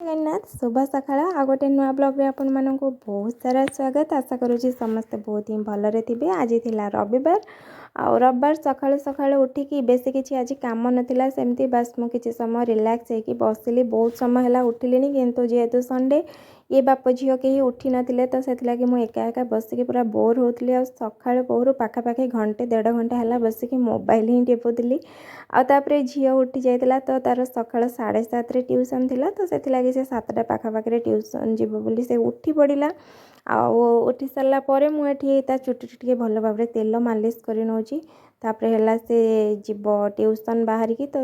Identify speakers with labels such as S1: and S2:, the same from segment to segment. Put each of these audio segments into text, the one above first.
S1: जगन्नाथ शुभ सकाळ आ गोटे नुआ ब्लॉग रे आपण मानक बहुत सारा स्वागत। आशा करुँची समस्ते बहुत ही भलरे थे। आज थिला रविवार रविवार सकाळु सकाळु उठिकी बेसी किसी आज कम नाला सेमती बस मु किसी समय रिलैक्स होगी बसिली। बहुत समय है उठिली किंतु जेहेतु संडे ये बाप झील कहीं उठी नथिले तो से मुझे एका एका बसिकी पूरा बोर होती। सका पोहरु पाखापाखि घंटे 1.5 घंटा है बसिकी मोबाइल ही टिपुली। आउे झील उठी जाता तो तार सका 7:30 ट्यूशन थी तो से 7टा पाखापाखि ट्यूशन जीव बोली से उठी पड़ा। उठी सारापर मुझे चुटी टे भल भाव तेल मालिश कर नौची। तापर है से जीव ट्यूशन बाहर की तो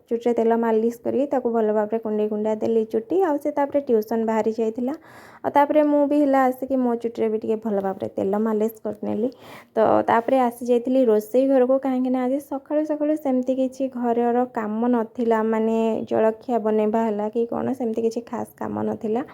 S1: चुटे तेल मालिश करी भल भाव कुंडे कुंडा देली चुटी आउे ट्यूशन बाहरी जाता। मुझे आसिक मो चुटे भी टे भल भाव तेल मालिश करनेली। तो तापर आसी जाइली रोसई घर को कहीं आज सका सका सेमती किसी घर काम नाला माने जलखिया बनवा है कि कौन सेमती किसी खास काम नाला।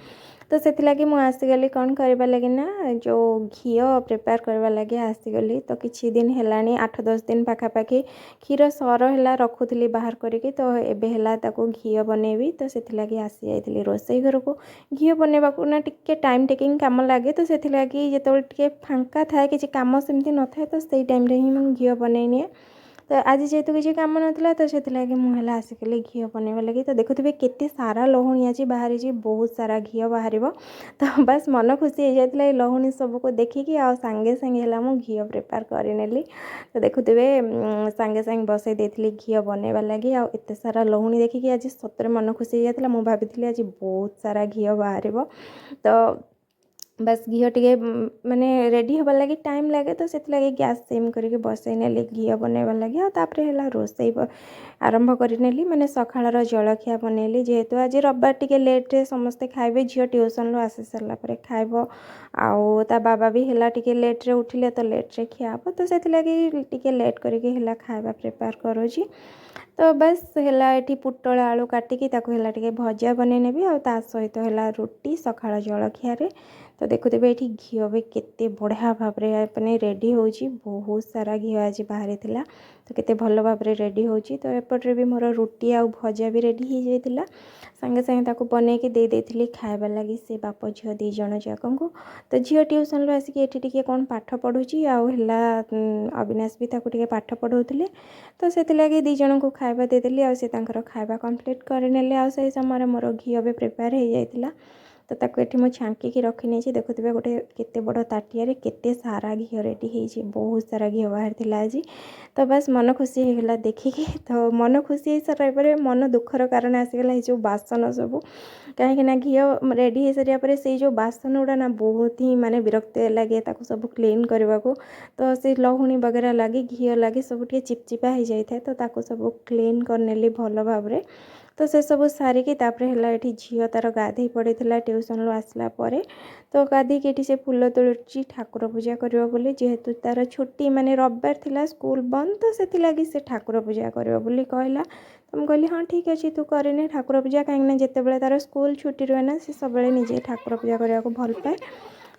S1: तो से मुसीगली कौन करवा लगे ना जो घी प्रिपेयर करवा लगे आसीगली। तो किछि दिन है 8-10 दिन पाखापाखि क्षीर सर है रखुली बाहर करके तो एबे घी बनैबी। तो से आसी जाइली रोसई घर को घी बनवा ना टिके टाइम टेकिंग काम लगे। तो से जो फांका थाए कि कम सेमती न था तो से टाइम ही मुझे घी बनई। तो आज जेहेतु किसी कम नाला तो से मुझे आसिकली घी बनवा लगी। तो देखुए केते सारा लहुणी आज बाहरी बहुत सारा घी बाहर। तो बस मन खुशी हो जाता लहुणी सबको देखिकी आ सांगे सांगे है मुझे घी प्रिपेयर करनेली। तो देखुए सांगे सांगे बसई देती घी बनवा लगी आते सारा लहुणी देखिकी आज सतरे मन खुशी हो जाता। मुझे भाभी आज बहुत सारा घी बाहर। तो बस घी टे माने रेडी हबार लगे टाइम लगे तो से गैस सेम करके बसई नेली घी बनवा लगे। है रोसई आरंभ करनेली माने सकाळ जलखिया बनैली। जेहेतु आज रविवार टे लेट्रे समस्ते खाइबे झील ट्यूशन रू आसी सारापर खाइब आउ ता बाबा भी है टे लेट्रे उठिले तो लेट्रे खियाब। तो से टे लेट करके खाଇବା प्रिपेयर करुँची। तो बस है ये पुटल आलू काटिकी है भजा बनई नेबी आ सहित है रुटी सकाळ जलखिया। तो देखुए ये घी भी केते बढ़िया भाव में रेडी हो बहुत सारा घी आज बाहरी थिला। तो केते भल भाव रेडी हो तो एपटे भी मोर रुटी आ भजा भी रेडी हो जाता। सांगे सांगे बनईकी दे देती खाଇବା लगी से बाप झील 2 जण जाक को। तो झील ट्यूशन रू आसिक ये कौन पाठ पढ़ुची आउला अविनाश भी टे पाठ पढ़ाऊे। तो से 2 जन को खाଇବା देदेली आ खाଇବା कम्प्लीट करने आ समय मोर घी भी प्रिपेयर हो जाता। तो ताको एठी मु छांकी रखी नहीं। देखुए गोटे केते बड़ ताटिया केते सारा घी रेडी हो बहुत सारा घी बाहर थिला आज। तो बस मन खुशी होगा देखिकी। तो मन खुशी हो सारे मन दुखर कारण आसीगला जो बासन सब कहीं घी रेडी हो सारापर से जो बासन गुड़ा ना बहुत ही माने विरक्त लगे सब क्लीन करने को। तो से लहुणी वगैरह लगे घी लगे सब चिपचिपा हो जाए तो सब क्लीन करनेली भल भाव। तो से सब सारिकी है ये झील तार गाधे पड़ी ट्यूशन रू आसला परे। तो गाधीकी से फूल तोड़ी ठाकुर पूजा करिवो बोली जेहेतु तार छुट्टी माने रविवार थिला स्कूल बंद तो से ठाकुर पूजा करिवो बोली कहला। तो मुझे कहली हाँ ठीक अच्छे तू करने ठाकुर पूजा कहीं जिते तार स्कूल छुट्टी रुए ना से सब निजे ठाकुर पूजा करने को भल पाए।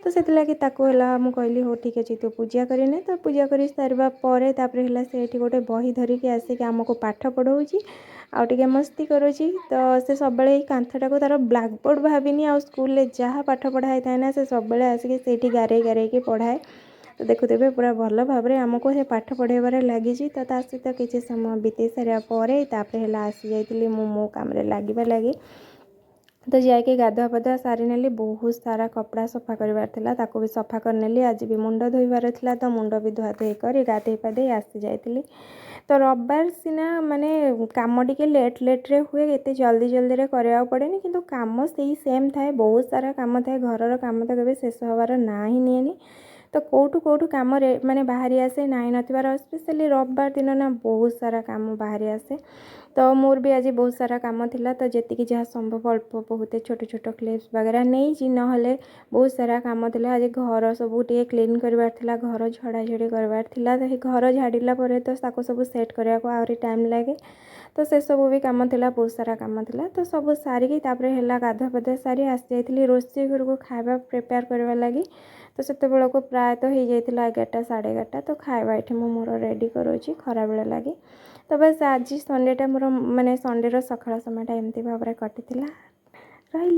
S1: तो से मुझे कहली हो ठीक अच्छे तू पूजा करने। तो पूजा कर सारापर से गोटे बही धरिकी आसिक आमको पाठ पढ़ाऊँगी आउ टे मस्ती करुँची। तो से सब कांथटा को तार ब्लैक बोर्ड भाविनी आ स्कूल जहाँ पाठ पढ़ाई थाए ना से सब आसिक से गारे गारे पढ़ाए। तो देखुए पूरा भल भाव आमको से पाठ पढ़ाइबार लगी। तो सहित किसी समय बीते सारापर है आसी जाइली मो काम लगे लगे। तो जाके गाधुआ पाधुआ सारी नेली बहुत सारा कपड़ा सफा करार भी सफा करनेली। आज भी मुंड धोइबार था तो मुंड भी धुआ धुई कर गाधे पाधे आसी जाइली। तो रविवार सीना माने काम टिके लेट लेट्रे हुए एत जल्दी जल्दी करने पड़े किंतु काम से सेम थाए बहुत सारा काम थाए घर काम तो कभी शेष हबार ना ही निएनी। तो कौटू काम माने बाहरी आसे नाई नथिबार स्पेशली रविवार दिन ना बहुत सारा काम बाहरी आसे। तो मोर भी आज बहुत सारा काम थिला तो जी जहाँ संभव अल्प बहुत छोट छोट क्लिप्स वगैरह नहीं ना बहुत सारा काम थिला। आज घर सब क्लीन करवार थिला घर झड़ाझड़ी करवार थिला। तो घर झाड़िला तो सब सेट करने को आहरी टाइम लगे। तो से सब भी काम थिला बहुत सारा काम थिला। तो सब सारिकी है गाधुआ पाधुआ सारी आसी जाइली रोसई घर को खाଇବା प्रिपेयर करवा लगी। तो से को प्रायतः हो जाता 11टा 11:30। तो खाଇବା ये मोर रेडी करुँची खरा बेला लगे। तो बस आज संडेटा मोर माने संडे सकाळ समयटा एमती भाव कटी। ରହିଲି।